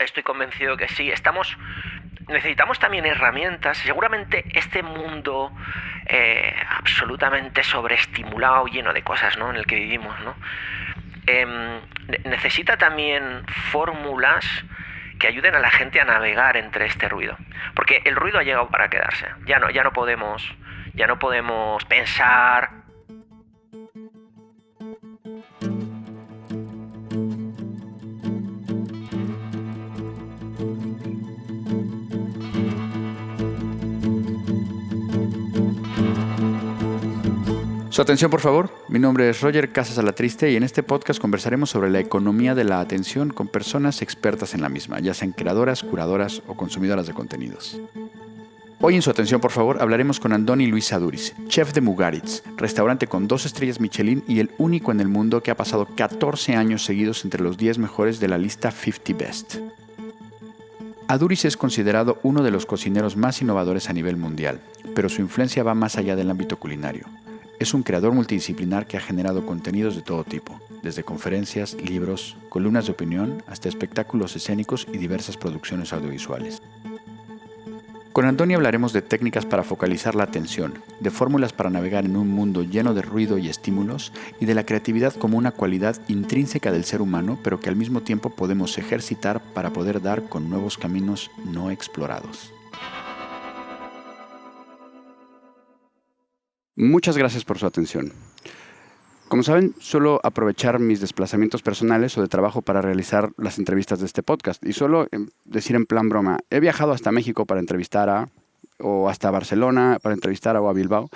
estoy convencido que sí. Necesitamos también herramientas. Seguramente este mundo absolutamente sobreestimulado, lleno de cosas, ¿no?, en el que vivimos, ¿no?, necesita también fórmulas que ayuden a la gente a navegar entre este ruido. Porque el ruido ha llegado para quedarse. Ya no podemos pensar. Su atención, por favor. Mi nombre es Roger Casas Alatriste y en este podcast conversaremos sobre la economía de la atención con personas expertas en la misma, ya sean creadoras, curadoras o consumidoras de contenidos. Hoy en Su atención, por favor, hablaremos con Andoni Luis Aduriz, chef de Mugaritz, restaurante con 2 estrellas Michelin y el único en el mundo que ha pasado 14 años seguidos entre los 10 mejores de la lista 50 Best. Aduriz es considerado uno de los cocineros más innovadores a nivel mundial, pero su influencia va más allá del ámbito culinario. Es un creador multidisciplinar que ha generado contenidos de todo tipo, desde conferencias, libros, columnas de opinión, hasta espectáculos escénicos y diversas producciones audiovisuales. Con Andoni hablaremos de técnicas para focalizar la atención, de fórmulas para navegar en un mundo lleno de ruido y estímulos, y de la creatividad como una cualidad intrínseca del ser humano, pero que al mismo tiempo podemos ejercitar para poder dar con nuevos caminos no explorados. Muchas gracias por su atención. Como saben, suelo aprovechar mis desplazamientos personales o de trabajo para realizar las entrevistas de este podcast. Y suelo decir en plan broma, he viajado hasta México para entrevistar o hasta Barcelona para entrevistar o a Bilbao.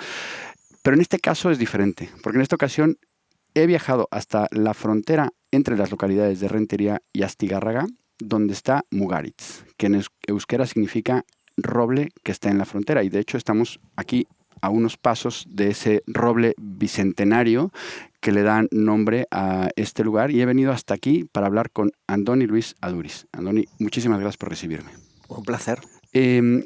Pero en este caso es diferente, porque en esta ocasión he viajado hasta la frontera entre las localidades de Rentería y Astigarraga, donde está Mugaritz, que en euskera significa roble que está en la frontera. Y de hecho estamos aquí a unos pasos de ese roble bicentenario que le dan nombre a este lugar, y he venido hasta aquí para hablar con Andoni Luis Aduriz. Andoni, muchísimas gracias por recibirme. Un placer.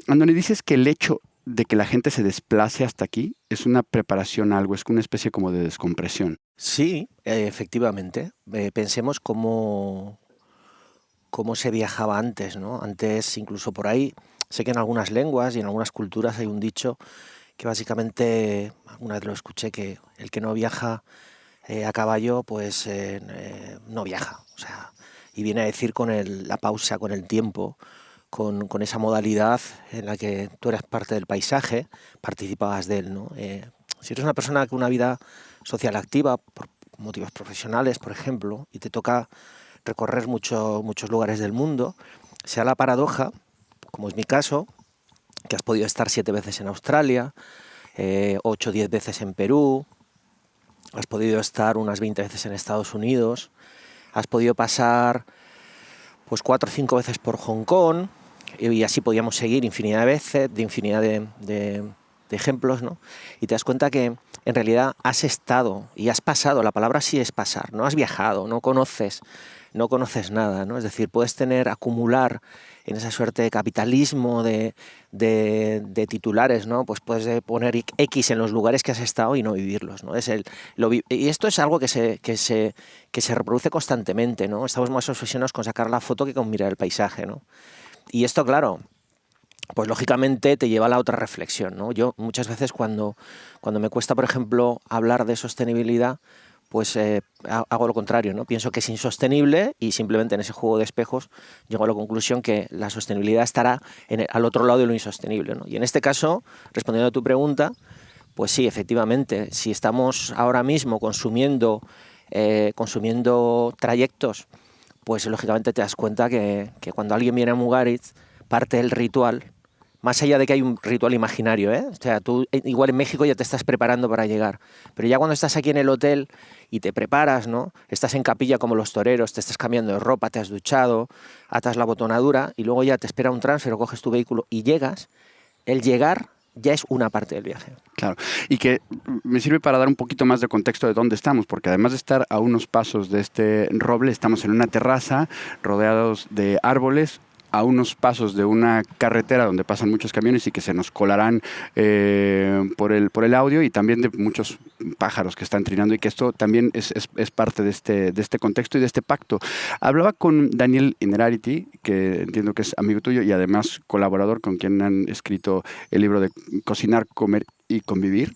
Andoni, dices que el hecho de que la gente se desplace hasta aquí es una preparación a algo, es una especie como de descompresión. Sí, efectivamente. Pensemos cómo se viajaba antes, ¿no? Antes, incluso por ahí, sé que en algunas lenguas y en algunas culturas hay un dicho que básicamente, alguna vez lo escuché, que el que no viaja a caballo, pues no viaja. O sea, y viene a decir con la pausa, con el tiempo, con esa modalidad en la que tú eras parte del paisaje, participabas de él, ¿no? Si eres una persona con una vida social activa, por motivos profesionales, por ejemplo, y te toca recorrer muchos lugares del mundo, sea la paradoja, como es mi caso, que has podido estar 7 veces en Australia, 8 o 10 veces en Perú, has podido estar unas 20 veces en Estados Unidos, has podido pasar pues 4 o 5 veces por Hong Kong, y así podíamos seguir infinidad de veces, de infinidad de ejemplos, ¿no? Y te das cuenta que en realidad has estado y has pasado, la palabra sí es pasar, no has viajado, no conoces nada, ¿no? Es decir, puedes acumular en esa suerte de capitalismo de titulares, ¿no? Pues puedes poner X en los lugares que has estado y no vivirlos, ¿no? Y esto es algo que se reproduce constantemente, ¿no? Estamos más obsesionados con sacar la foto que con mirar el paisaje, ¿no? Y esto, claro, pues lógicamente te lleva a la otra reflexión, ¿no? Yo muchas veces cuando me cuesta, por ejemplo, hablar de sostenibilidad, pues hago lo contrario, ¿no? Pienso que es insostenible y simplemente en ese juego de espejos llego a la conclusión que la sostenibilidad estará al otro lado de lo insostenible, ¿no? Y en este caso, respondiendo a tu pregunta, pues sí, efectivamente, si estamos ahora mismo consumiendo trayectos, pues lógicamente te das cuenta que cuando alguien viene a Mugaritz, parte del ritual, más allá de que hay un ritual imaginario, ¿eh? O sea, tú igual en México ya te estás preparando para llegar, pero ya cuando estás aquí en el hotel y te preparas, ¿no? Estás en capilla como los toreros, te estás cambiando de ropa, te has duchado, atas la botonadura y luego ya te espera un transfer o coges tu vehículo y llegas, el llegar ya es una parte del viaje. Claro, y que me sirve para dar un poquito más de contexto de dónde estamos, porque además de estar a unos pasos de este roble, estamos en una terraza rodeados de árboles, a unos pasos de una carretera donde pasan muchos camiones y que se nos colarán por el audio, y también de muchos pájaros que están trinando, y que esto también es parte de este contexto y de este pacto. Hablaba con Daniel Innerarity, que entiendo que es amigo tuyo y además colaborador con quien han escrito el libro de Cocinar, Comer y Convivir,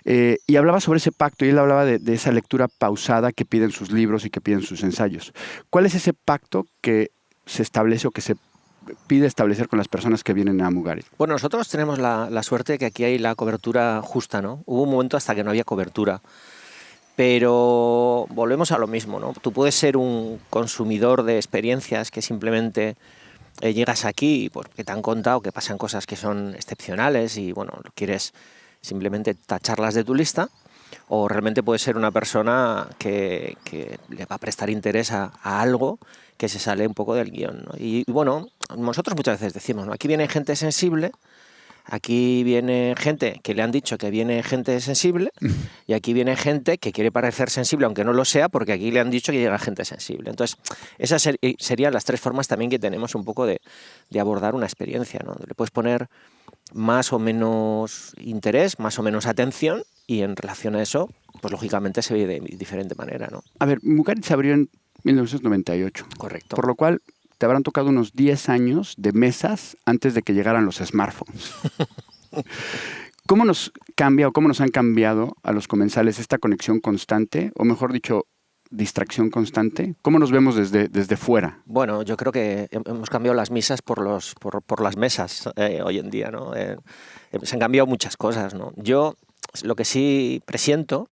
y hablaba sobre ese pacto, y él hablaba de esa lectura pausada que piden sus libros y que piden sus ensayos. ¿Cuál es ese pacto que se establece o que se pide establecer con las personas que vienen a Mugarit? Bueno, nosotros tenemos la suerte de que aquí hay la cobertura justa, ¿no? Hubo un momento hasta que no había cobertura, pero volvemos a lo mismo, ¿no? Tú puedes ser un consumidor de experiencias que simplemente llegas aquí porque te han contado que pasan cosas que son excepcionales y, bueno, quieres simplemente tacharlas de tu lista, o realmente puedes ser una persona que le va a prestar interés a algo que se sale un poco del guión, ¿no? Y bueno, nosotros muchas veces decimos, ¿no? Aquí viene gente sensible, aquí viene gente que le han dicho que viene gente sensible, y aquí viene gente que quiere parecer sensible aunque no lo sea, porque aquí le han dicho que llega gente sensible. Entonces, esas serían las tres formas también que tenemos un poco de abordar una experiencia, ¿no? Le puedes poner más o menos interés, más o menos atención, y en relación a eso, pues lógicamente se ve de diferente manera, ¿no? A ver, Mugarit se abrió en 1998. Correcto. Por lo cual te habrán tocado unos 10 años de mesas antes de que llegaran los smartphones. ¿Cómo nos cambia o cómo nos han cambiado a los comensales esta conexión constante, o mejor dicho, distracción constante? ¿Cómo nos vemos desde fuera? Bueno, yo creo que hemos cambiado las misas por las mesas hoy en día, ¿no? Se han cambiado muchas cosas, ¿no? Yo lo que sí presiento,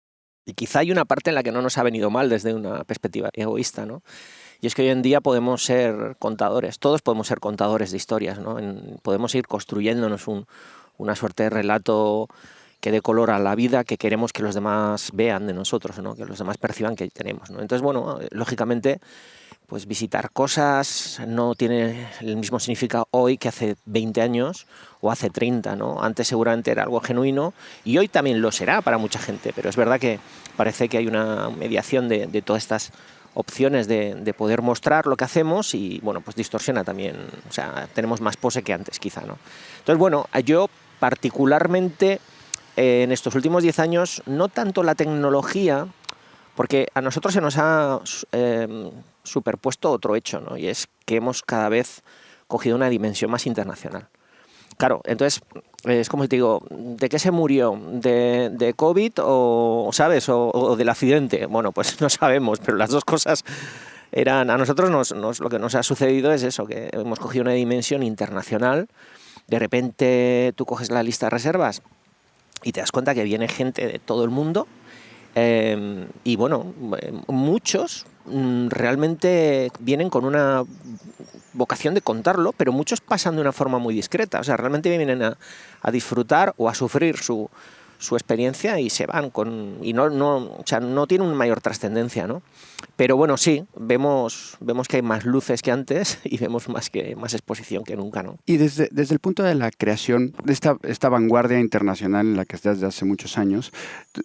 y quizá hay una parte en la que no nos ha venido mal desde una perspectiva egoísta, ¿no? Y es que hoy en día podemos ser contadores, todos podemos ser contadores de historias, ¿no? Podemos ir construyéndonos una suerte de relato que dé color a la vida que queremos que los demás vean de nosotros, ¿no? Que los demás perciban que tenemos, ¿no? Entonces, bueno, lógicamente, pues visitar cosas no tiene el mismo significado hoy que hace 20 años o hace 30, ¿no? Antes seguramente era algo genuino, y hoy también lo será para mucha gente, pero es verdad que parece que hay una mediación de todas estas opciones de poder mostrar lo que hacemos, y bueno, pues distorsiona también, o sea, tenemos más pose que antes quizá, ¿no? Entonces, bueno, yo particularmente en estos últimos 10 años, no tanto la tecnología, porque a nosotros se nos ha superpuesto otro hecho, ¿no? Y es que hemos cada vez cogido una dimensión más internacional. Claro, entonces es como te digo, ¿de qué se murió? ¿De COVID o sabes? ¿O del accidente? Bueno, pues no sabemos, pero las dos cosas eran... A nosotros lo que nos ha sucedido es eso, que hemos cogido una dimensión internacional. De repente tú coges la lista de reservas y te das cuenta que viene gente de todo el mundo, y bueno, muchos realmente vienen con una vocación de contarlo, pero muchos pasan de una forma muy discreta, o sea, realmente vienen a disfrutar o a sufrir su experiencia y se van y o sea, no tiene una mayor trascendencia, ¿no? Pero bueno, sí, vemos que hay más luces que antes y vemos más exposición que nunca, ¿no? Y desde el punto de la creación, de esta vanguardia internacional en la que estás desde hace muchos años,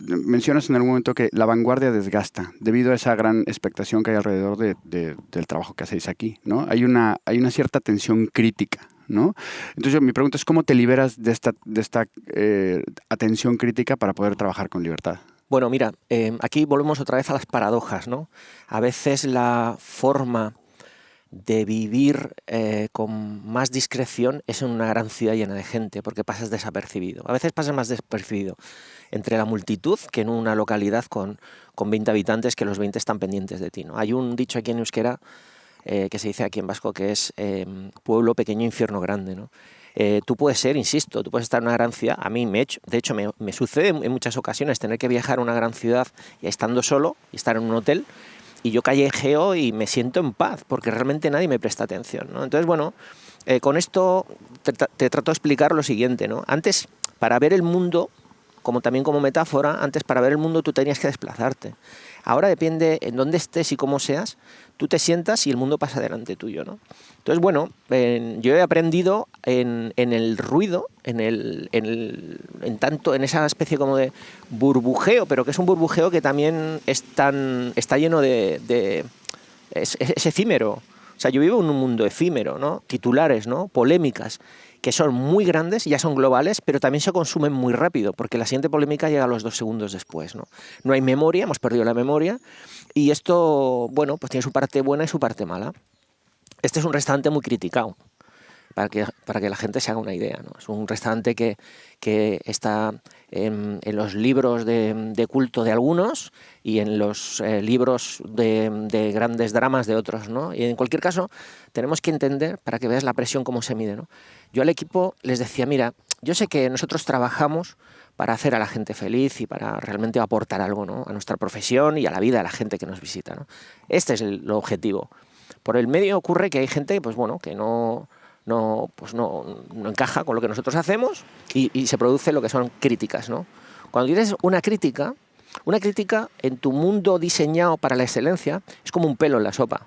mencionas en algún momento que la vanguardia desgasta debido a esa gran expectación que hay alrededor del trabajo que hacéis aquí, ¿no? Hay una cierta tensión crítica, ¿no? Entonces mi pregunta es, ¿cómo te liberas de esta atención crítica para poder trabajar con libertad? Bueno, mira, aquí volvemos otra vez a las paradojas, ¿no? A veces la forma de vivir con más discreción es en una gran ciudad llena de gente, porque pasas desapercibido. A veces pasas más desapercibido entre la multitud que en una localidad con 20 habitantes, que los 20 están pendientes de ti, ¿no? Hay un dicho aquí en euskera que se dice aquí en vasco, que es pueblo pequeño, infierno grande, ¿no? Tú puedes estar en una gran ciudad. A mí, de hecho, me sucede en muchas ocasiones tener que viajar a una gran ciudad y estando solo y estar en un hotel, y yo callejeo y me siento en paz porque realmente nadie me presta atención, ¿no? Entonces, bueno, con esto te trato de explicar lo siguiente, ¿no? Antes, para ver el mundo, también como metáfora, antes para ver el mundo tú tenías que desplazarte. Ahora depende en dónde estés y cómo seas, tú te sientas y el mundo pasa delante tuyo, ¿no? Entonces, bueno, yo he aprendido en el ruido, en esa especie como de burbujeo, pero que es un burbujeo que también está lleno es efímero. O O sea, yo vivo en un mundo efímero, ¿no? Titulares, ¿no? Polémicas, que son muy grandes, ya son globales, pero también se consumen muy rápido, porque la siguiente polémica llega a los 2 segundos después, ¿no? No hay memoria, hemos perdido la memoria, y esto, bueno, pues tiene su parte buena y su parte mala. Este es un restaurante muy criticado, para que la gente se haga una idea, ¿no? Es un restaurante que está en los libros de culto de algunos y en los libros de grandes dramas de otros, ¿no? Y en cualquier caso, tenemos que entender, para que veas la presión cómo se mide, ¿no? Yo al equipo les decía, mira, yo sé que nosotros trabajamos para hacer a la gente feliz y para realmente aportar algo, ¿no? A nuestra profesión y a la vida de la gente que nos visita, ¿no? Este es el objetivo. Por el medio ocurre que hay gente, pues bueno, que no encaja con lo que nosotros hacemos y se produce lo que son críticas, ¿no? Cuando tienes una crítica en tu mundo diseñado para la excelencia es como un pelo en la sopa.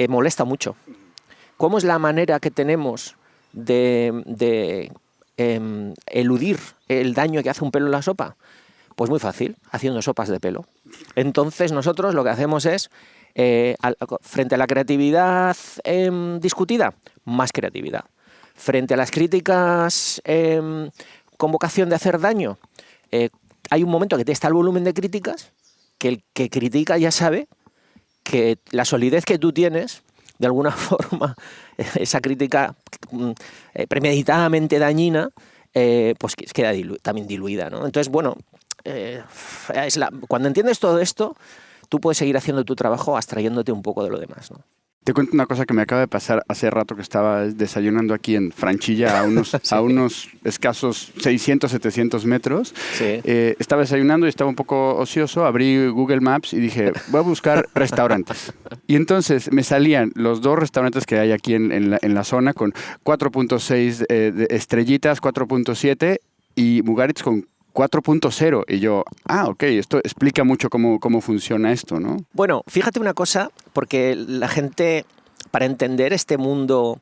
Molesta mucho. ¿Cómo es la manera que tenemos de eludir el daño que hace un pelo en la sopa? Pues muy fácil, haciendo sopas de pelo. Entonces nosotros lo que hacemos es, frente a la creatividad discutida, más creatividad. Frente a las críticas con vocación de hacer daño, hay un momento que te está el volumen de críticas, que el que critica ya sabe que la solidez que tú tienes, de alguna forma, esa crítica premeditadamente dañina, pues queda también diluida, ¿no? Entonces, bueno, cuando entiendes todo esto, tú puedes seguir haciendo tu trabajo abstrayéndote un poco de lo demás, ¿no? Te cuento una cosa que me acaba de pasar hace rato que estaba desayunando aquí en Franchilla sí. a unos escasos 600, 700 metros. Sí. Estaba desayunando y estaba un poco ocioso, abrí Google Maps y dije, voy a buscar restaurantes. Y entonces me salían los 2 restaurantes que hay aquí en la zona con 4.6 estrellitas, 4.7 y Mugaritz con 4.0 y yo, ok, esto explica mucho cómo funciona esto, ¿no? Bueno, fíjate una cosa, porque la gente, para entender este mundo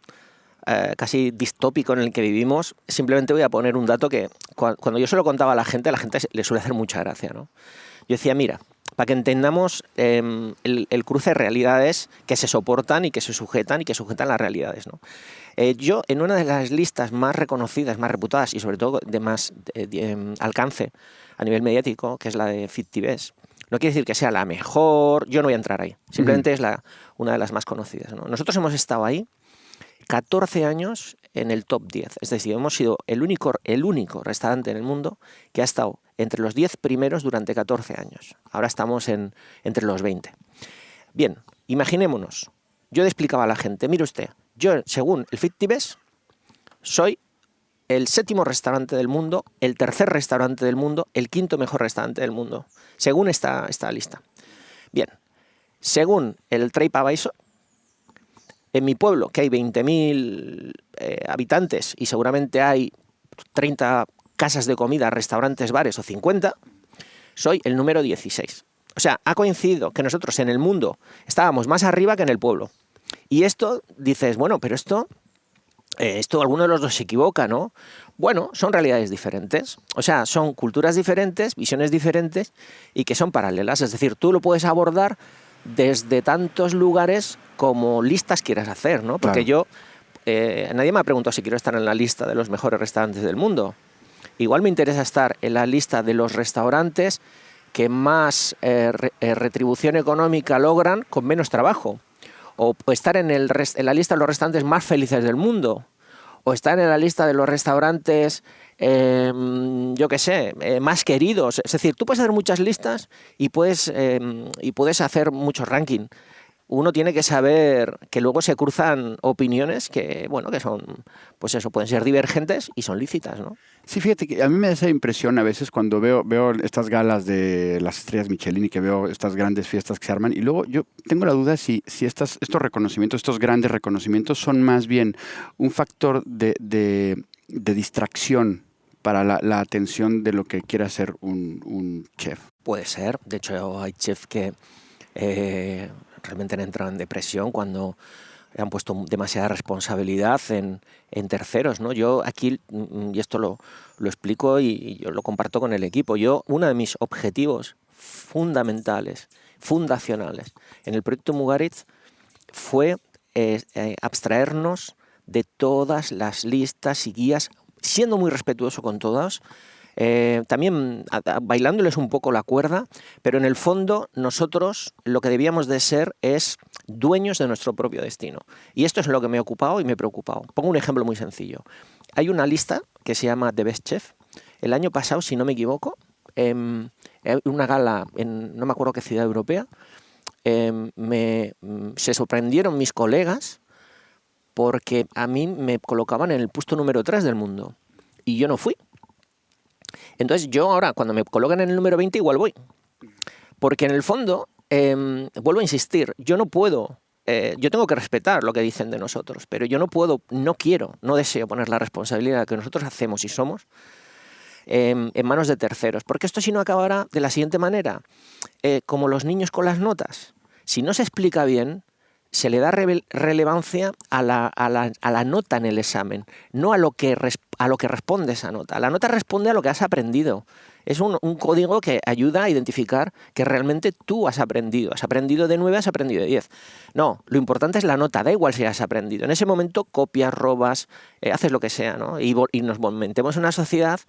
casi distópico en el que vivimos, simplemente voy a poner un dato que cuando yo se lo contaba a la gente le suele hacer mucha gracia, ¿no? Yo decía, mira, para que entendamos el cruce de realidades que se soportan y que se sujetan y que sujetan las realidades, ¿no? Yo, en una de las listas más reconocidas, más reputadas y sobre todo de más alcance a nivel mediático, que es la de FitTVs, no quiere decir que sea la mejor, yo no voy a entrar ahí, simplemente es una de las más conocidas, ¿no? Nosotros hemos estado ahí 14 años en el top 10, es decir, hemos sido el único restaurante en el mundo que ha estado entre los 10 primeros durante 14 años. Ahora estamos entre los 20. Bien, imaginémonos, yo le explicaba a la gente, mire usted, yo, según el FitTVs, soy el 7º restaurante del mundo, el 3er restaurante del mundo, el 5º mejor restaurante del mundo, según esta lista. Bien, según el TripAdvisor, en mi pueblo, que hay 20.000 habitantes y seguramente hay 30 casas de comida, restaurantes, bares o 50, soy el número 16. O sea, ha coincidido que nosotros en el mundo estábamos más arriba que en el pueblo. Y esto, dices, bueno, pero esto alguno de los dos se equivoca, ¿no? Bueno, son realidades diferentes. O sea, son culturas diferentes, visiones diferentes y que son paralelas. Es decir, tú lo puedes abordar desde tantos lugares como listas quieras hacer, ¿no? Porque claro. Nadie me ha preguntado si quiero estar en la lista de los mejores restaurantes del mundo. Igual me interesa estar en la lista de los restaurantes que más retribución económica logran con menos trabajo. O estar en la lista de los restaurantes más felices del mundo. O estar en la lista de los restaurantes, yo qué sé, más queridos. Es decir, tú puedes hacer muchas listas y puedes hacer muchos rankings. Uno tiene que saber que luego se cruzan opiniones que, bueno, que son, pues eso, pueden ser divergentes y son lícitas, ¿no? Sí, fíjate que a mí me da esa impresión a veces cuando veo estas galas de las estrellas Michelin y que veo estas grandes fiestas que se arman y luego yo tengo la duda si estos reconocimientos, estos grandes reconocimientos son más bien un factor de distracción para la atención de lo que quiere hacer un chef. Puede ser. De hecho, hay chefs que realmente han entrado en depresión cuando han puesto demasiada responsabilidad en terceros, ¿no? Yo aquí, y esto lo explico y yo lo comparto con el equipo, uno de mis objetivos fundacionales en el proyecto Mugaritz fue abstraernos de todas las listas y guías, siendo muy respetuoso con todas, también bailándoles un poco la cuerda, pero en el fondo nosotros lo que debíamos de ser es dueños de nuestro propio destino. Y esto es lo que me ha ocupado y me ha preocupado. Pongo un ejemplo muy sencillo. Hay una lista que se llama The Best Chef. El año pasado, si no me equivoco, en una gala en no me acuerdo qué ciudad europea, se sorprendieron mis colegas porque a mí me colocaban en el puesto número 3 del mundo y yo no fui. Entonces yo ahora, cuando me colocan en el número 20, igual voy. Porque en el fondo, vuelvo a insistir, yo no puedo, yo tengo que respetar lo que dicen de nosotros, pero yo no puedo, no quiero, no deseo poner la responsabilidad que nosotros hacemos y somos en manos de terceros. Porque esto si no acabará de la siguiente manera, como los niños con las notas. Si no se explica bien, se le da relevancia a la nota en el examen, no a lo que responde esa nota. La nota responde a lo que has aprendido. Es un código que ayuda a identificar que realmente tú has aprendido. Has aprendido de 9, has aprendido de 10. No, lo importante es la nota, da igual si has aprendido. En ese momento copias, robas, haces lo que sea, ¿no? Y nos metemos en una sociedad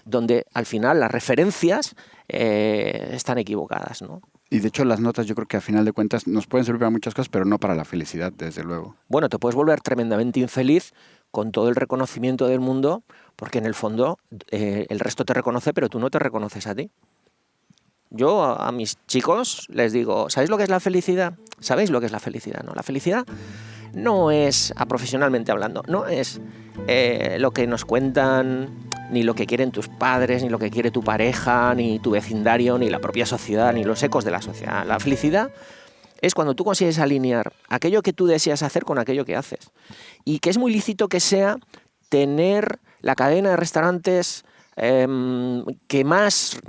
donde al final las referencias están equivocadas, ¿no? Y de hecho las notas yo creo que a final de cuentas nos pueden servir para muchas cosas, pero no para la felicidad, desde luego. Bueno, te puedes volver tremendamente infeliz con todo el reconocimiento del mundo, porque en el fondo el resto te reconoce, pero tú no te reconoces a ti. Yo a mis chicos les digo, ¿sabéis lo que es la felicidad? ¿Sabéis lo que es la felicidad? No, la felicidad no es, profesionalmente hablando, no es lo que nos cuentan, ni lo que quieren tus padres, ni lo que quiere tu pareja, ni tu vecindario, ni la propia sociedad, ni los ecos de la sociedad. La felicidad es cuando tú consigues alinear aquello que tú deseas hacer con aquello que haces. Y que es muy lícito que sea tener la cadena de restaurantes que más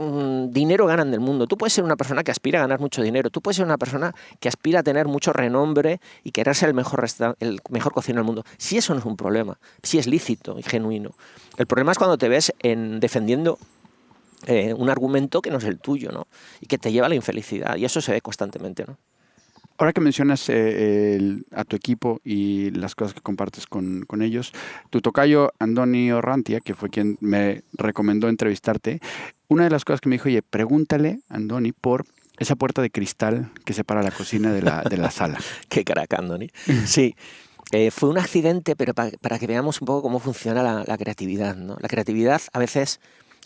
dinero ganan del mundo. Tú puedes ser una persona que aspira a ganar mucho dinero, tú puedes ser una persona que aspira a tener mucho renombre y querer ser el mejor cocinero del mundo. Si eso no es un problema, si es lícito y genuino. El problema es cuando te ves defendiendo un argumento que no es el tuyo, ¿no? Y que te lleva a la infelicidad, y eso se ve constantemente, ¿no? Ahora que mencionas a tu equipo y las cosas que compartes con ellos, tu tocayo Andoni Orrantia, que fue quien me recomendó entrevistarte, una de las cosas que me dijo, oye, pregúntale, Andoni, por esa puerta de cristal que separa la cocina de la sala. Qué crack, Andoni. Sí, fue un accidente, pero para que veamos un poco cómo funciona la creatividad, ¿no? La creatividad a veces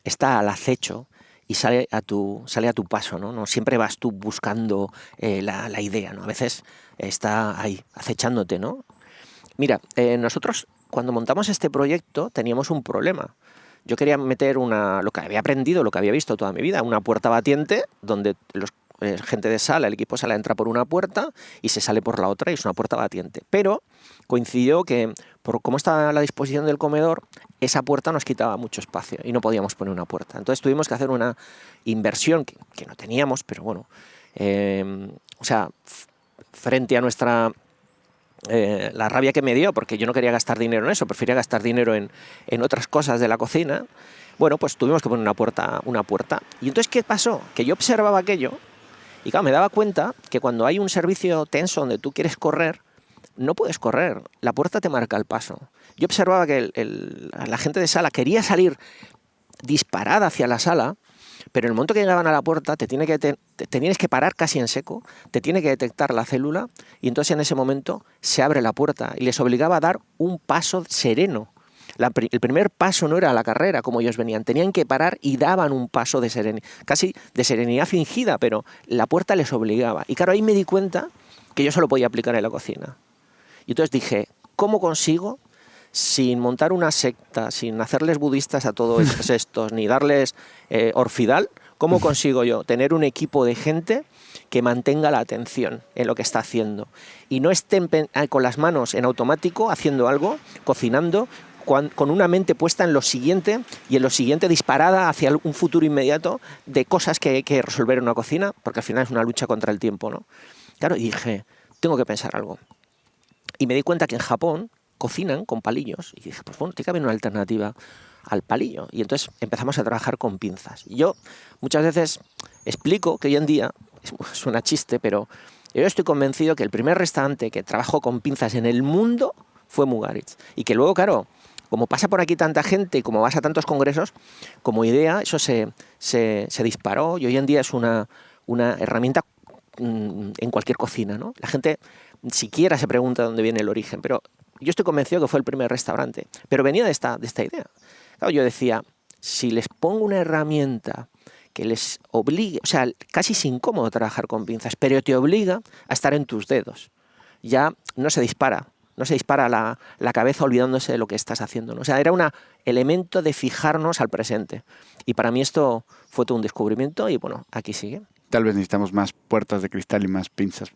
está al acecho y sale a tu paso, ¿no? No siempre vas tú buscando la idea, ¿no? A veces está ahí, acechándote, ¿no? Mira, nosotros cuando montamos este proyecto teníamos un problema. Yo quería meter lo que había aprendido, lo que había visto toda mi vida, una puerta batiente donde gente de sala, el equipo de sala entra por una puerta y se sale por la otra y es una puerta batiente. Pero coincidió que por cómo estaba la disposición del comedor, esa puerta nos quitaba mucho espacio y no podíamos poner una puerta. Entonces tuvimos que hacer una inversión que no teníamos, pero bueno, frente a nuestra... la rabia que me dio, porque yo no quería gastar dinero en eso, prefería gastar dinero en otras cosas de la cocina, bueno, pues tuvimos que poner una puerta. Y entonces, ¿qué pasó? Que yo observaba aquello y claro, me daba cuenta que cuando hay un servicio tenso donde tú quieres correr, no puedes correr, la puerta te marca el paso. Yo observaba que la gente de sala quería salir disparada hacia la sala, pero en el momento que llegaban a la puerta te tienes que parar casi en seco, te tiene que detectar la célula y entonces en ese momento se abre la puerta y les obligaba a dar un paso sereno. El primer paso no era la carrera como ellos venían, tenían que parar y daban un paso de serenidad, casi de serenidad fingida, pero la puerta les obligaba. Y claro, ahí me di cuenta que yo solo podía aplicar en la cocina. Y entonces dije, ¿cómo consigo, sin montar una secta, sin hacerles budistas a todos estos, ni darles orfidal, cómo consigo yo tener un equipo de gente que mantenga la atención en lo que está haciendo y no estén con las manos en automático haciendo algo, cocinando, con una mente puesta en lo siguiente y en lo siguiente disparada hacia un futuro inmediato de cosas que hay que resolver en una cocina, porque al final es una lucha contra el tiempo, ¿no? Claro, y dije, tengo que pensar algo. Y me di cuenta que en Japón cocinan con palillos. Y dije, pues bueno, tiene que haber una alternativa al palillo. Y entonces empezamos a trabajar con pinzas. Y yo muchas veces explico que hoy en día, suena chiste, pero Yo estoy convencido que el primer restaurante que trabajó con pinzas en el mundo fue Mugaritz. Y que luego, claro, como pasa por aquí tanta gente y como vas a tantos congresos, como idea eso se disparó y hoy en día es una herramienta en cualquier cocina, ¿no? La gente siquiera se pregunta dónde viene el origen, pero yo estoy convencido que fue el primer restaurante. Pero venía de esta idea. Claro, yo decía, si les pongo una herramienta que les obligue, o sea, casi es incómodo trabajar con pinzas, pero te obliga a estar en tus dedos. Ya no se dispara la cabeza olvidándose de lo que estás haciendo, ¿no? O sea, era un elemento de fijarnos al presente. Y para mí esto fue todo un descubrimiento y bueno, aquí sigue. Tal vez necesitamos más puertas de cristal y más pinzas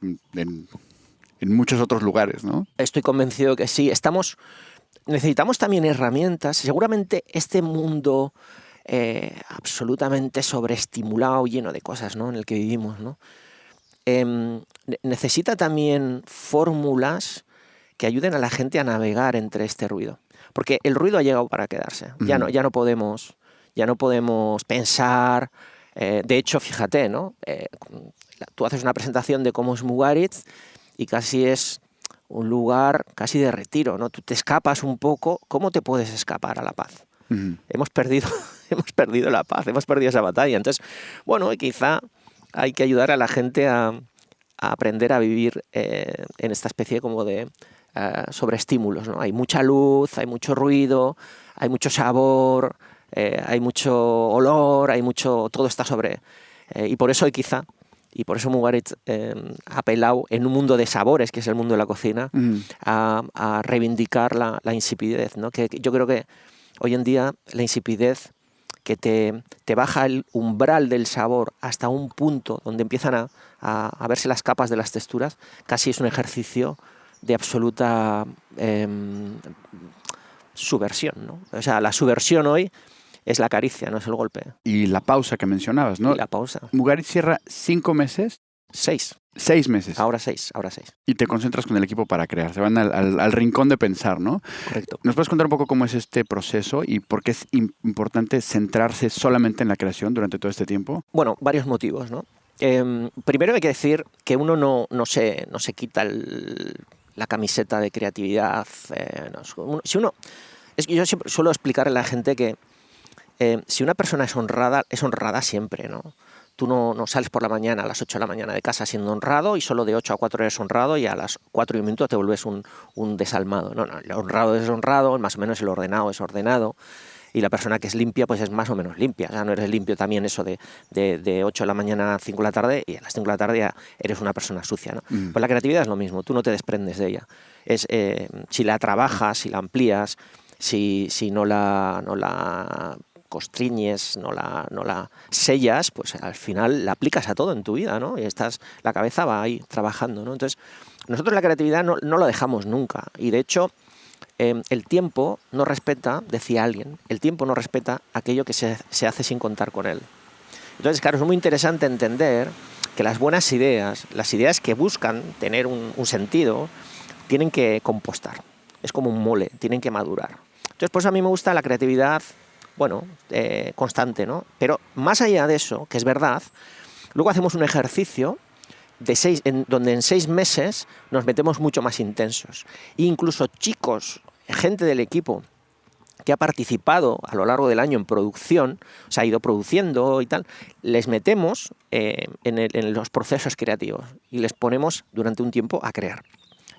en muchos otros lugares, ¿no? Estoy convencido que sí. Necesitamos también herramientas. Seguramente este mundo absolutamente sobreestimulado, lleno de cosas, ¿no?, en el que vivimos, ¿no? Necesita también fórmulas que ayuden a la gente a navegar entre este ruido. Porque el ruido ha llegado para quedarse. Ya no podemos pensar. De hecho, fíjate, ¿no? Tú haces una presentación de cómo es Mugaritz y casi es un lugar casi de retiro, ¿no? Tú te escapas un poco. ¿Cómo te puedes escapar a la paz? Hemos perdido la paz, hemos perdido esa batalla. Entonces, bueno, quizá hay que ayudar a la gente a aprender a vivir en esta especie como de sobreestímulos, ¿no? Hay mucha luz, hay mucho ruido, hay mucho sabor, hay mucho olor, todo está sobre. Y por eso Mugaritz ha apelado en un mundo de sabores, que es el mundo de la cocina, a reivindicar la insipidez, ¿no? Que yo creo que hoy en día la insipidez que te baja el umbral del sabor hasta un punto donde empiezan a verse las capas de las texturas, casi es un ejercicio de absoluta subversión, ¿no? O sea, la subversión hoy es la caricia, no es el golpe. Y la pausa que mencionabas, ¿no? Y la pausa. Mugaritz cierra 5 meses. 6. 6 meses. Ahora 6. Y te concentras con el equipo para crear. Se van al rincón de pensar, ¿no? Correcto. ¿Nos puedes contar un poco cómo es este proceso y por qué es importante centrarse solamente en la creación durante todo este tiempo? Bueno, varios motivos, ¿no? Primero hay que decir que uno no se quita la camiseta de creatividad. Yo siempre suelo explicarle a la gente que si una persona es honrada siempre, ¿no? Tú no sales por la mañana a las 8 de la mañana de casa siendo honrado y solo de 8 a 4 eres honrado y a las 4 y un minuto te vuelves un desalmado. No, el honrado es honrado, más o menos el ordenado es ordenado y la persona que es limpia pues es más o menos limpia. O sea, no eres limpio también eso de 8 de la mañana a 5 de la tarde y a las 5 de la tarde ya eres una persona sucia, ¿no? Pues la creatividad es lo mismo, tú no te desprendes de ella. Si la trabajas, si la amplías, si no la constriñes, no la sellas, pues al final la aplicas a todo en tu vida, ¿no? Y la cabeza va ahí trabajando, ¿no? Entonces, nosotros la creatividad no lo dejamos nunca. Y de hecho, el tiempo no respeta, decía alguien, el tiempo no respeta aquello que se hace sin contar con él. Entonces, claro, es muy interesante entender que las buenas ideas, las ideas que buscan tener un sentido, tienen que compostar. Es como un mole, tienen que madurar. Entonces, por eso a mí me gusta la creatividad, constante, ¿no? Pero más allá de eso, que es verdad, luego hacemos un ejercicio donde en 6 meses nos metemos mucho más intensos. E incluso chicos, gente del equipo que ha participado a lo largo del año en producción, o sea, ha ido produciendo y tal, les metemos en los procesos creativos y les ponemos durante un tiempo a crear.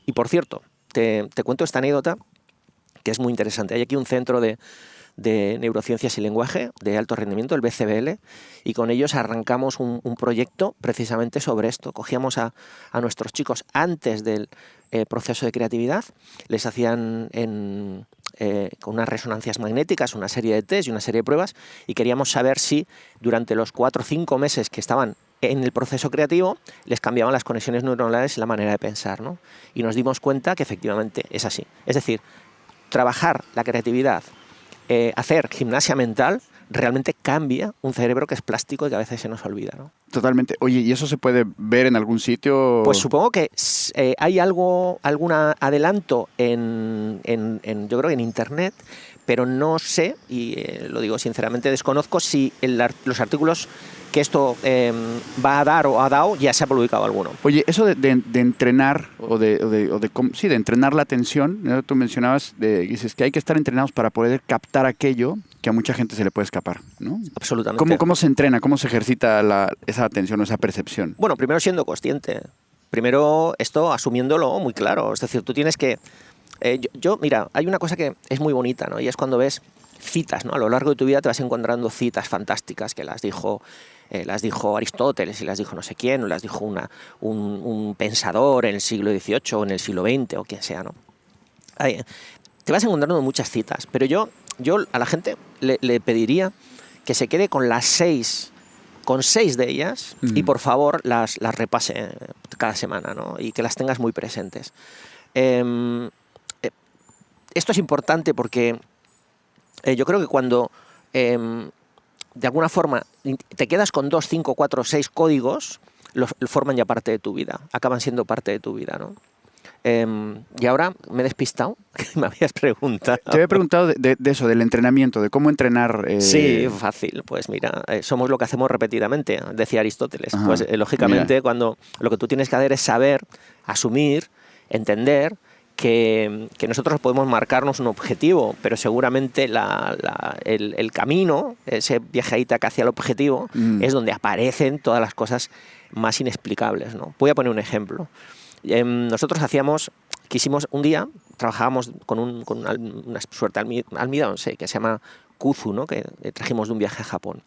Y por cierto, te cuento esta anécdota que es muy interesante. Hay aquí un centro de neurociencias y lenguaje de alto rendimiento, el BCBL, y con ellos arrancamos un proyecto precisamente sobre esto. Cogíamos a nuestros chicos antes del proceso de creatividad, les hacían con unas resonancias magnéticas una serie de test y una serie de pruebas y queríamos saber si durante los 4 o 5 meses que estaban en el proceso creativo les cambiaban las conexiones neuronales y la manera de pensar, ¿no? Y nos dimos cuenta que efectivamente es así. Es decir, trabajar la creatividad, hacer gimnasia mental realmente cambia un cerebro que es plástico y que a veces se nos olvida, ¿no? Totalmente. Oye, ¿y eso se puede ver en algún sitio? Pues supongo que hay algún adelanto yo creo que en Internet, pero no sé, y lo digo sinceramente, desconozco si los artículos que esto va a dar o ha dado ya se ha publicado alguno. Oye, eso de entrenar de entrenar la atención, ¿no? Tú mencionabas, dices que hay que estar entrenados para poder captar aquello que a mucha gente se le puede escapar, ¿no? Absolutamente. ¿Cómo se entrena? ¿Cómo se ejercita esa atención o esa percepción? Bueno, primero siendo consciente. Primero esto asumiéndolo muy claro. Es decir, tú tienes que... mira, hay una cosa que es muy bonita, ¿no? Y es cuando ves citas, ¿no? A lo largo de tu vida te vas encontrando citas fantásticas que las dijo Aristóteles y las dijo no sé quién, o las dijo un pensador en el siglo XVIII o en el siglo XX o quien sea, ¿no? Te vas encontrando muchas citas, pero yo a la gente le pediría que se quede con con 6 de ellas y por favor las repase cada semana, ¿no? Y que las tengas muy presentes. Esto es importante porque yo creo que cuando de alguna forma te quedas con 2, 5, 4, 6 códigos, forman ya parte de tu vida, acaban siendo parte de tu vida, ¿no? Y ahora me he despistado, que me habías preguntado. Te había preguntado de eso, del entrenamiento, de cómo entrenar. Sí, fácil. Pues mira, somos lo que hacemos repetidamente, decía Aristóteles. Ajá, pues lógicamente, mira. cuando lo que tú tienes que hacer es saber, asumir, entender que nosotros podemos marcarnos un objetivo, pero seguramente el camino, ese viajeita hacia el objetivo, es donde aparecen todas las cosas más inexplicables, ¿no? Voy a poner un ejemplo. Nosotros quisimos un día, trabajábamos con una suerte de almidón, que se llama kuzu, ¿no? Que trajimos de un viaje a Japón.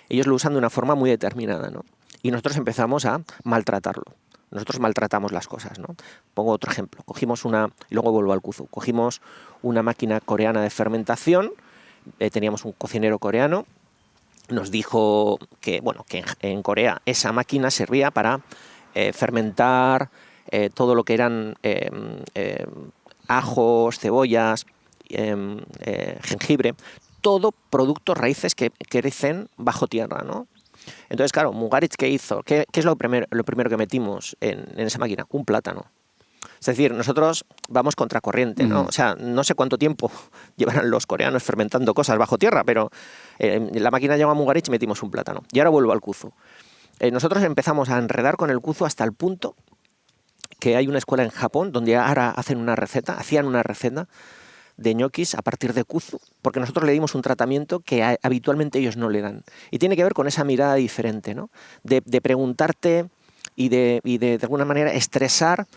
Ellos lo usan de una forma muy determinada, ¿no? Y nosotros empezamos a maltratarlo. Nosotros maltratamos las cosas, ¿no? Pongo otro ejemplo. Y luego vuelvo al kuzu. Cogimos una máquina coreana de fermentación, teníamos un cocinero coreano, nos dijo que en Corea esa máquina servía para fermentar todo lo que eran ajos, cebollas, jengibre, todo productos raíces que crecen bajo tierra, ¿no? Entonces, claro, Mugaritz, ¿qué hizo? ¿Qué es lo primero que metimos en esa máquina? Un plátano. Es decir, nosotros vamos contracorriente, ¿no? O sea, no sé cuánto tiempo llevarán los coreanos fermentando cosas bajo tierra, pero la máquina llama Mugaritz y metimos un plátano. Y ahora vuelvo al kuzu. Nosotros empezamos a enredar con el kuzu hasta el punto que hay una escuela en Japón donde ahora hacían una receta de ñoquis a partir de kuzu, porque nosotros le dimos un tratamiento que habitualmente ellos no le dan. Y tiene que ver con esa mirada diferente, ¿no? De preguntarte y de alguna manera estresar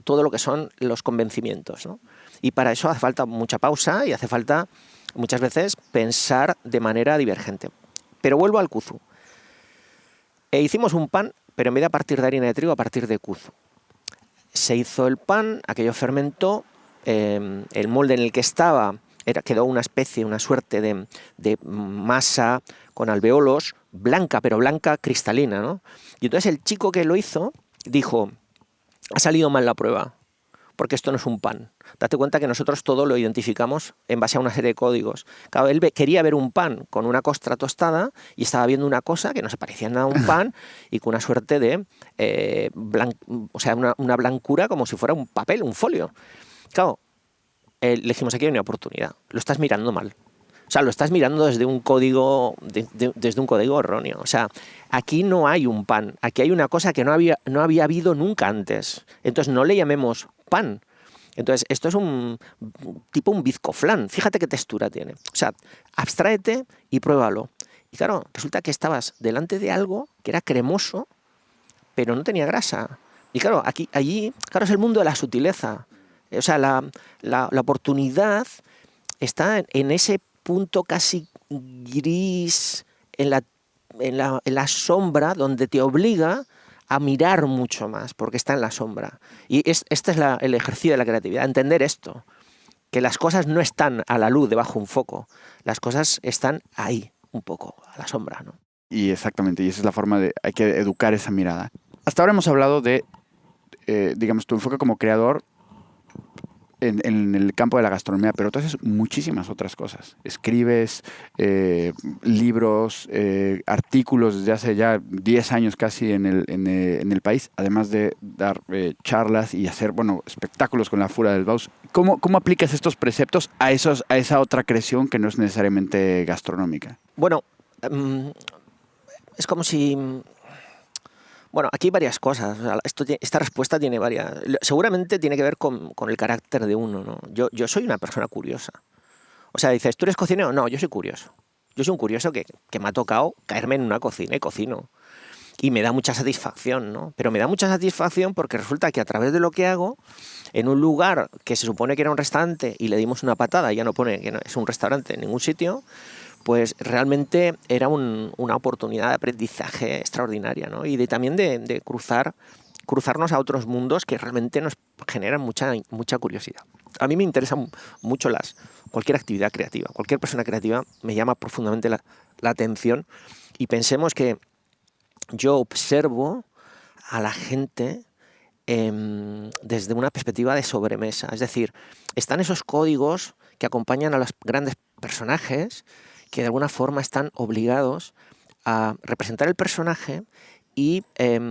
todo lo que son los convencimientos, ¿no? Y para eso hace falta mucha pausa y hace falta muchas veces pensar de manera divergente. Pero vuelvo al kuzu. Hicimos un pan, pero en vez de a partir de harina de trigo, a partir de kuzu. Se hizo el pan, aquello fermentó, el molde en el que estaba quedó una suerte de masa con alveolos, blanca, pero blanca cristalina, ¿no? Y entonces el chico que lo hizo dijo, ha salido mal la prueba, porque esto no es un pan. Date cuenta que nosotros todo lo identificamos en base a una serie de códigos. Claro, él quería ver un pan con una costra tostada y estaba viendo una cosa que no se parecía nada a un pan y con una suerte de una blancura como si fuera un papel, un folio. Claro, le dijimos, aquí hay una oportunidad. Lo estás mirando mal. O sea, lo estás mirando desde un código erróneo. O sea, aquí no hay un pan. Aquí hay una cosa que no había habido nunca antes. Entonces, no le llamemos pan. Entonces, esto es un bizcoflán. Fíjate qué textura tiene. O sea, abstráete y pruébalo. Y claro, resulta que estabas delante de algo que era cremoso, pero no tenía grasa. Y claro, allí es el mundo de la sutileza. O sea, la oportunidad está en ese punto casi gris, en la sombra, donde te obliga a mirar mucho más, porque está en la sombra. Y este es el ejercicio de la creatividad, entender esto, que las cosas no están a la luz debajo de un foco, las cosas están ahí, un poco, a la sombra, ¿no? Y exactamente, y esa es la forma hay que educar esa mirada. Hasta ahora hemos hablado de, digamos, tu enfoque como creador en el campo de la gastronomía, pero tú haces muchísimas otras cosas. Escribes libros, artículos desde hace ya 10 años casi en el país, además de dar charlas y hacer, bueno, espectáculos con la Fura del Baus. ¿Cómo aplicas estos preceptos a esa otra creación que no es necesariamente gastronómica? Bueno, es como si... Bueno, aquí hay varias cosas. O sea, esta respuesta tiene varias... Seguramente tiene que ver con el carácter de uno, ¿no? Yo soy una persona curiosa. O sea, dices, ¿tú eres cocinero? No, yo soy curioso. Yo soy un curioso que me ha tocado caerme en una cocina y cocino. Y me da mucha satisfacción, ¿no? Pero me da mucha satisfacción porque resulta que a través de lo que hago, en un lugar que se supone que era un restaurante y le dimos una patada y ya no pone que no es un restaurante en ningún sitio, pues realmente era una oportunidad de aprendizaje extraordinaria, ¿no? Y también de cruzarnos a otros mundos que realmente nos generan mucha curiosidad. A mí me interesa mucho cualquier actividad creativa, cualquier persona creativa me llama profundamente la atención, y pensemos que yo observo a la gente desde una perspectiva de sobremesa, es decir, están esos códigos que acompañan a los grandes personajes que de alguna forma están obligados a representar el personaje y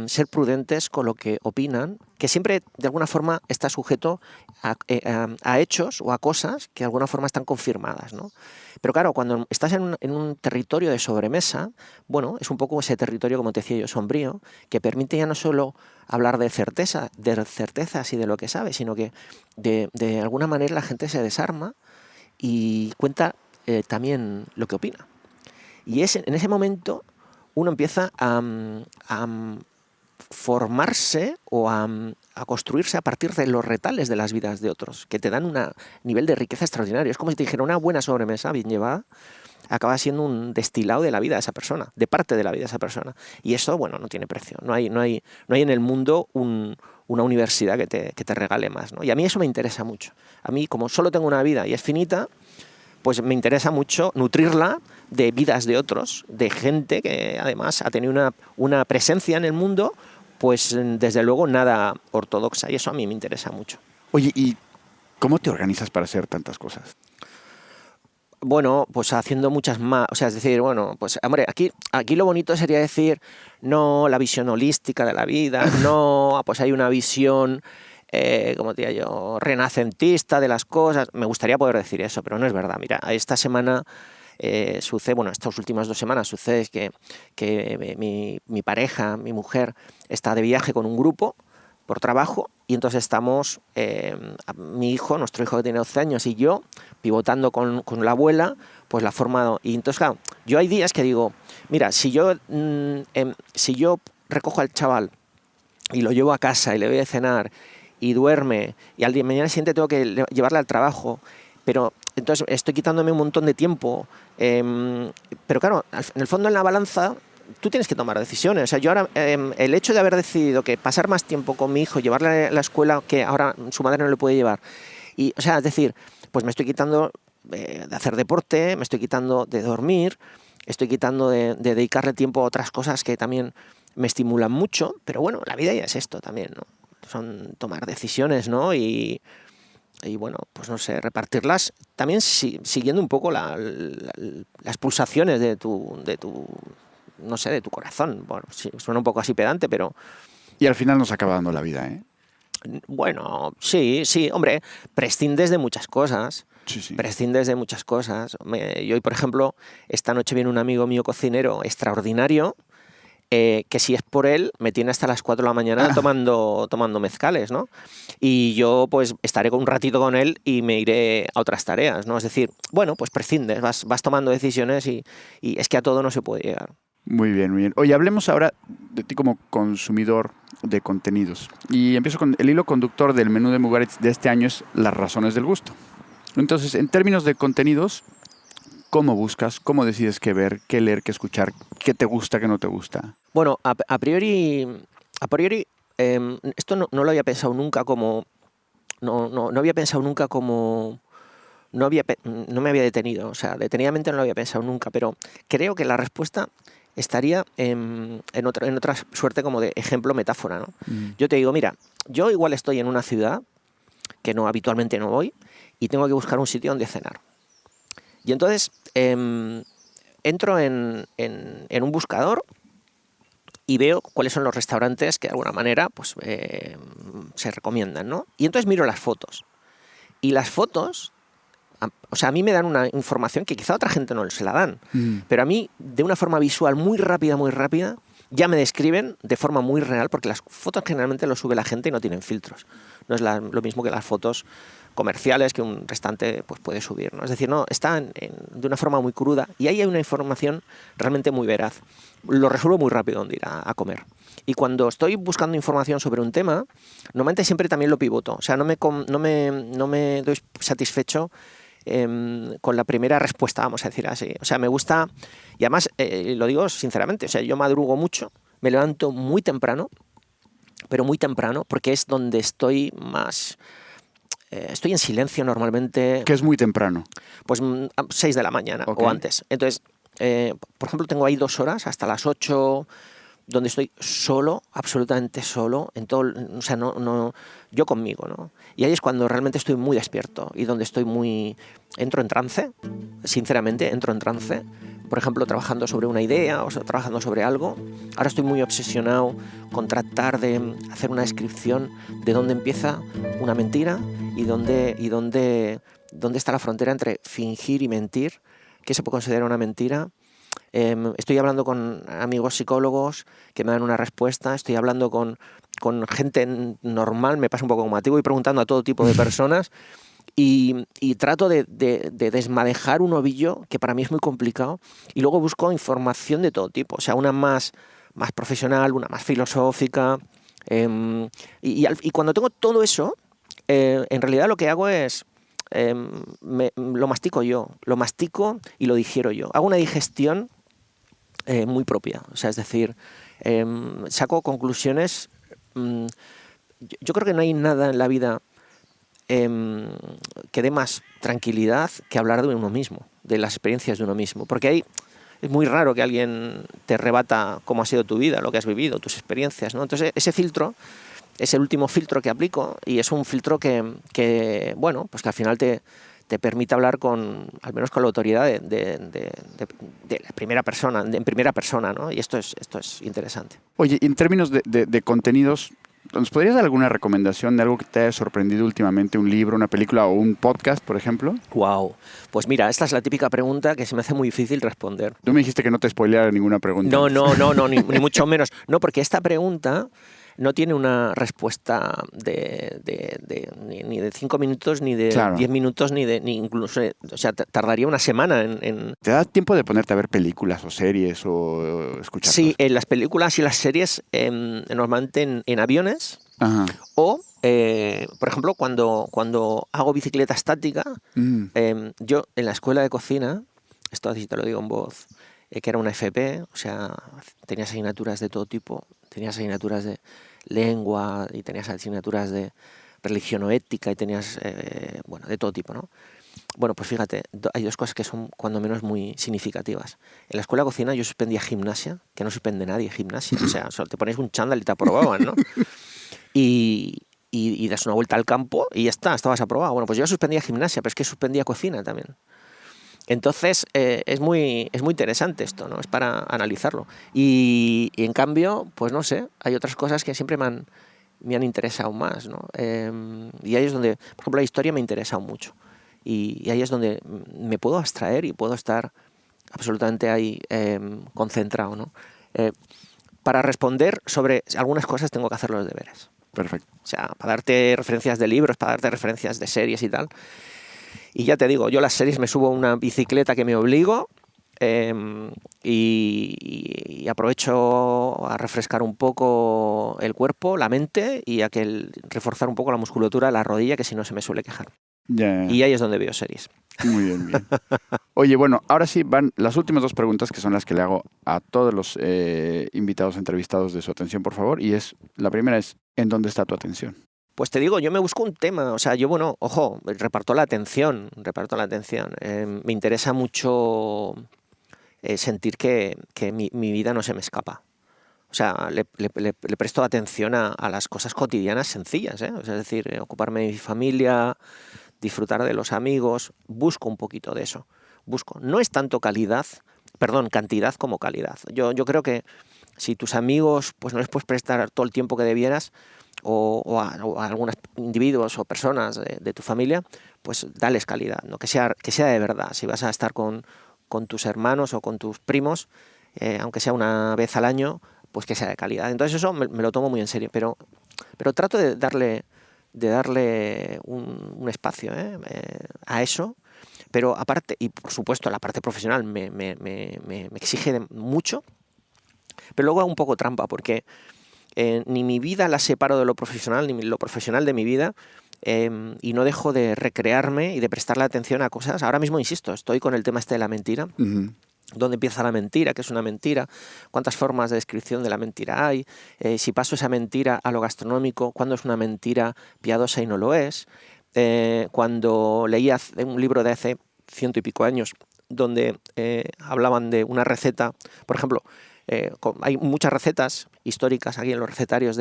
ser prudentes con lo que opinan, que siempre de alguna forma está sujeto a hechos o a cosas que de alguna forma están confirmadas, ¿no? Pero claro, cuando estás en un territorio de sobremesa, bueno, es un poco ese territorio, como te decía yo, sombrío, que permite ya no solo hablar de certezas y de lo que sabe, sino que de alguna manera la gente se desarma y cuenta también lo que opina. Y en ese momento uno empieza a formarse o a construirse a partir de los retales de las vidas de otros, que te dan un nivel de riqueza extraordinario. Es como si te dijera, una buena sobremesa bien llevada acaba siendo un destilado de la vida de esa persona, de parte de la vida de esa persona. Y eso, bueno, no tiene precio. No hay en el mundo una universidad que te regale más, ¿no? Y a mí eso me interesa mucho. A mí, como solo tengo una vida y es finita, pues me interesa mucho nutrirla de vidas de otros, de gente que además ha tenido una presencia en el mundo, pues desde luego nada ortodoxa, y eso a mí me interesa mucho. Oye, ¿y cómo te organizas para hacer tantas cosas? Bueno, pues haciendo muchas más, o sea, es decir, bueno, pues hombre, aquí lo bonito sería decir, no, la visión holística de la vida, no, pues hay una visión... como diría yo, renacentista de las cosas. Me gustaría poder decir eso, pero no es verdad. Mira, esta semana sucede, bueno, estas últimas 2 semanas sucede que mi pareja, mi mujer, está de viaje con un grupo por trabajo, y entonces estamos, mi hijo, nuestro hijo que tiene 12 años, y yo, pivotando con la abuela, pues la forma... Y entonces, claro, yo hay días que digo, mira, si yo recojo al chaval y lo llevo a casa y le doy a cenar y duerme, y al día mañana siguiente tengo que llevarle al trabajo, pero entonces estoy quitándome un montón de tiempo, pero claro, en el fondo en la balanza tú tienes que tomar decisiones. O sea, yo ahora, el hecho de haber decidido que pasar más tiempo con mi hijo, llevarle a la escuela que ahora su madre no le puede llevar, y, o sea, es decir, pues me estoy quitando de hacer deporte, me estoy quitando de dormir, estoy quitando de dedicarle tiempo a otras cosas que también me estimulan mucho, pero bueno, la vida ya es esto también, ¿no? Son tomar decisiones, ¿no? Y bueno, pues no sé, repartirlas también siguiendo un poco las pulsaciones de tu no sé, de tu corazón. Bueno, sí, suena un poco así pedante, pero... Y al final nos acaba dando la vida, ¿eh? Bueno, sí, hombre, prescindes de muchas cosas. Sí. Prescindes de muchas cosas. Yo hoy, por ejemplo, esta noche viene un amigo mío cocinero extraordinario, que si es por él, me tiene hasta las 4 de la mañana tomando mezcales, ¿no? Y yo pues estaré un ratito con él y me iré a otras tareas, ¿no? Es decir, bueno, pues prescindes, vas tomando decisiones y es que a todo no se puede llegar. Muy bien, muy bien. Oye, hablemos ahora de ti como consumidor de contenidos. Y empiezo con el hilo conductor del menú de Mugaritz de este año, es las razones del gusto. Entonces, en términos de contenidos, ¿cómo buscas? ¿Cómo decides qué ver, qué leer, qué escuchar? ¿Qué te gusta, qué no te gusta? Bueno, a priori esto no lo había pensado nunca como... No había pensado nunca como... No me había detenido, o sea, detenidamente no lo había pensado nunca, pero creo que la respuesta estaría en otra suerte como de ejemplo, metáfora, ¿no? Yo te digo, mira, yo igual estoy en una ciudad que no habitualmente no voy, y tengo que buscar un sitio donde cenar. Y entonces entro en un buscador y veo cuáles son los restaurantes que de alguna manera pues, se recomiendan, ¿no? Y entonces miro las fotos. Y las fotos, o sea, a mí me dan una información que quizá a otra gente no se la dan, pero a mí, de una forma visual muy rápida, ya me describen de forma muy real, porque las fotos generalmente lo sube la gente y no tienen filtros. No es lo mismo que las fotos comerciales que un restaurante pues, puede subir, ¿no? Es decir, no, están de una forma muy cruda y ahí hay una información realmente muy veraz. Lo resuelvo muy rápido donde ir a comer. Y cuando estoy buscando información sobre un tema, normalmente siempre también lo pivoto. O sea, no me doy satisfecho con la primera respuesta, vamos a decir así. O sea, me gusta, y además lo digo sinceramente, o sea, yo madrugo mucho, me levanto muy temprano, pero muy temprano, porque es donde estoy más... estoy en silencio normalmente. ¿Qué es muy temprano? Pues 6 de la mañana o antes. Entonces, por ejemplo, tengo ahí 2 horas, hasta las 8, donde estoy solo, absolutamente solo, en todo, o sea, yo conmigo, ¿no? Y ahí es cuando realmente estoy muy despierto y donde entro en trance, sinceramente, entro en trance. Por ejemplo, trabajando sobre una idea o trabajando sobre algo. Ahora estoy muy obsesionado con tratar de hacer una descripción de dónde empieza una mentira y dónde está la frontera entre fingir y mentir, qué se puede considerar una mentira. Estoy hablando con amigos psicólogos que me dan una respuesta, estoy hablando con gente normal, me pasa un poco como a ti, voy preguntando a todo tipo de personas y trato de desmadejar un ovillo que para mí es muy complicado y luego busco información de todo tipo, o sea, una más profesional, una más filosófica y cuando tengo todo eso, en realidad lo que hago es lo mastico yo, lo mastico y lo digiero yo. Hago una digestión muy propia, o sea, es decir, saco conclusiones. Yo creo que no hay nada en la vida que dé más tranquilidad que hablar de uno mismo, de las experiencias de uno mismo, porque es muy raro que alguien te rebata cómo ha sido tu vida, lo que has vivido, tus experiencias, ¿no? Entonces ese filtro es el último filtro que aplico y es un filtro que bueno, pues que al final te permite hablar al menos con la autoridad de primera persona, en primera persona, ¿no? Y esto es interesante. Oye, en términos de contenidos, ¿nos podrías dar alguna recomendación de algo que te haya sorprendido últimamente? ¿Un libro, una película o un podcast, por ejemplo? Wow. Pues mira, esta es la típica pregunta que se me hace muy difícil responder. Tú me dijiste que no te spoileara ninguna pregunta. No, ni mucho menos. No, porque esta pregunta no tiene una respuesta ni de 5 minutos, ni de 10 minutos, ni incluso, o sea, tardaría una semana en... ¿Te da tiempo de ponerte a ver películas o series o escuchar? Sí, en las películas y las series normalmente en aviones. Ajá. O, por ejemplo, cuando hago bicicleta estática, yo en la escuela de cocina, esto así te lo digo en voz, que era una FP, o sea, tenías asignaturas de todo tipo, tenías asignaturas de lengua y tenías asignaturas de religión o ética y tenías, bueno, de todo tipo, ¿no? Bueno, pues fíjate, hay 2 cosas que son cuando menos muy significativas. En la escuela de cocina yo suspendía gimnasia, que no suspende nadie gimnasia, o sea, solo te pones un chándal y te aprobaban, ¿no? Y das una vuelta al campo y ya está, estabas aprobado. Bueno, pues yo suspendía gimnasia, pero es que suspendía cocina también. Entonces, es muy interesante esto, ¿no? Es para analizarlo. Y en cambio, pues no sé, hay otras cosas que siempre me han interesado más, ¿no? Y ahí es donde, por ejemplo, la historia me ha interesado mucho. Y ahí es donde me puedo abstraer y puedo estar absolutamente ahí concentrado, ¿no? Para responder sobre algunas cosas tengo que hacer los deberes. Perfecto. O sea, para darte referencias de libros, para darte referencias de series y tal. Y ya te digo, yo las series me subo a una bicicleta que me obligo y aprovecho a refrescar un poco el cuerpo, la mente y reforzar un poco la musculatura de la rodilla, que si no se me suele quejar. Yeah. Y ahí es donde veo series. Muy bien. Oye, bueno, ahora sí van las últimas 2 preguntas que son las que le hago a todos los invitados entrevistados de su atención, por favor. Y la primera es, ¿en dónde está tu atención? Pues te digo, yo me busco un tema, o sea, yo, bueno, ojo, reparto la atención. Me interesa mucho sentir que mi vida no se me escapa. O sea, le presto atención a las cosas cotidianas sencillas, ¿eh? O sea, es decir, ocuparme de mi familia, disfrutar de los amigos, busco un poquito de eso. No es tanto cantidad como calidad. Yo creo que si tus amigos pues no les puedes prestar todo el tiempo que debieras, o a algunos individuos o personas de tu familia, pues dales calidad, ¿no? Que sea de verdad. Si vas a estar con tus hermanos o con tus primos, aunque sea una vez al año, pues que sea de calidad. Entonces eso me lo tomo muy en serio, pero trato de darle un espacio a eso. Pero aparte, y por supuesto la parte profesional me exige mucho, pero luego hago un poco trampa, porque ni mi vida la separo de lo profesional, ni lo profesional de mi vida, y no dejo de recrearme y de prestarle atención a cosas. Ahora mismo, insisto, estoy con el tema de la mentira. Uh-huh. ¿Dónde empieza la mentira? ¿Qué es una mentira? ¿Cuántas formas de descripción de la mentira hay? Si paso esa mentira a lo gastronómico, ¿cuándo es una mentira piadosa y no lo es? Cuando leía un libro de hace 100 y pico años donde hablaban de una receta, por ejemplo, hay muchas recetas históricas aquí en los recetarios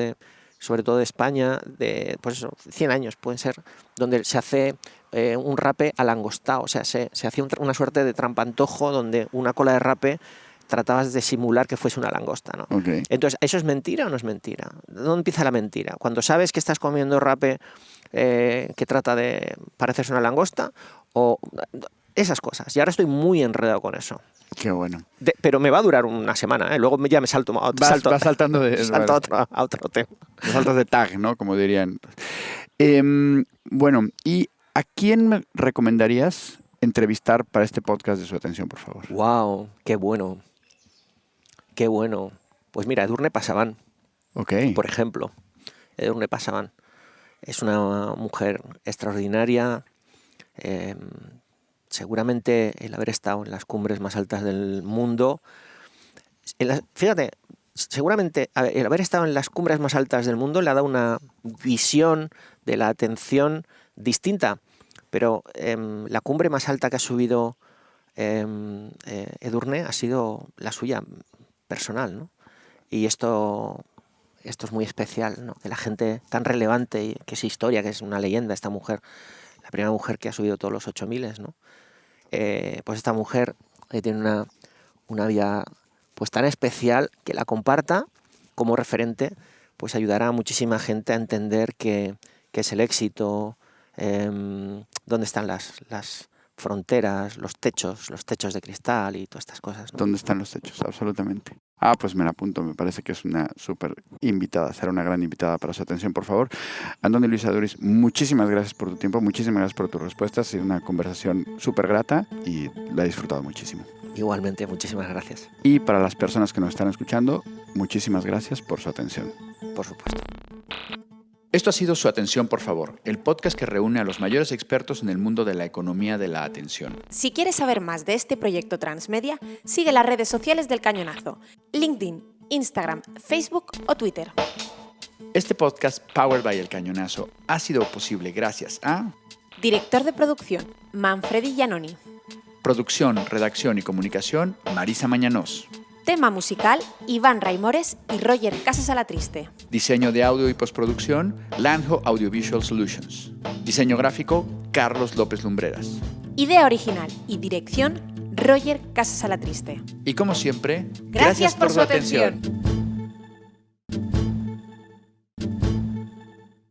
sobre todo de España, de pues eso, 100 años pueden ser, donde se hace un rape al langostao, o sea, se hacía una suerte de trampantojo donde una cola de rape tratabas de simular que fuese una langosta, ¿no? Okay. Entonces, ¿eso es mentira o no es mentira? ¿Dónde empieza la mentira? Cuando sabes que estás comiendo rape que trata de parecerse una langosta, o esas cosas. Y ahora estoy muy enredado con eso. Qué bueno. Pero me va a durar una semana, ¿eh? Luego ya me salto vas saltando a otro tema. Saltas de tag, ¿no? Como dirían. Bueno, ¿y a quién me recomendarías entrevistar para este podcast de Su Atención, por favor? ¡Wow! ¡Qué bueno! ¡Qué bueno! Pues mira, Edurne Pasaban. Ok. Por ejemplo. Edurne Pasaban. Es una mujer extraordinaria. Seguramente el haber estado en las cumbres más altas del mundo, fíjate, seguramente el haber estado en las cumbres más altas del mundo le ha dado una visión de la atención distinta, pero la cumbre más alta que ha subido Edurne ha sido la suya personal, ¿no? Y esto es muy especial, ¿no? De la gente tan relevante, que es historia, que es una leyenda, esta mujer, la primera mujer que ha subido todos los 8000, ¿no? Pues esta mujer tiene una vida pues tan especial, que la comparta como referente, pues ayudará a muchísima gente a entender qué es el éxito, dónde están las fronteras, los techos de cristal y todas estas cosas, ¿no? ¿Dónde están los techos? Absolutamente. Pues me la apunto, me parece que es una súper invitada, será una gran invitada para Su Atención, por favor. Andoni Luis Aduriz, muchísimas gracias por tu tiempo, muchísimas gracias por tus respuestas, ha sido una conversación súper grata y la he disfrutado muchísimo. Igualmente, muchísimas gracias. Y para las personas que nos están escuchando, muchísimas gracias por su atención. Por supuesto. Esto ha sido Su Atención, por favor, el podcast que reúne a los mayores expertos en el mundo de la economía de la atención. Si quieres saber más de este proyecto transmedia, sigue las redes sociales del Cañonazo: LinkedIn, Instagram, Facebook o Twitter. Este podcast, Powered by El Cañonazo, ha sido posible gracias a... Director de producción, Manfredi Giannoni. Producción, redacción y comunicación, Marisa Mañanos. Tema musical, Iván Raimores y Roger Casasalatriste. Diseño de audio y postproducción, Landho Audiovisual Solutions. Diseño gráfico, Carlos López Lumbreras. Idea original y dirección, Roger Casasalatriste. Y como siempre, gracias por su atención.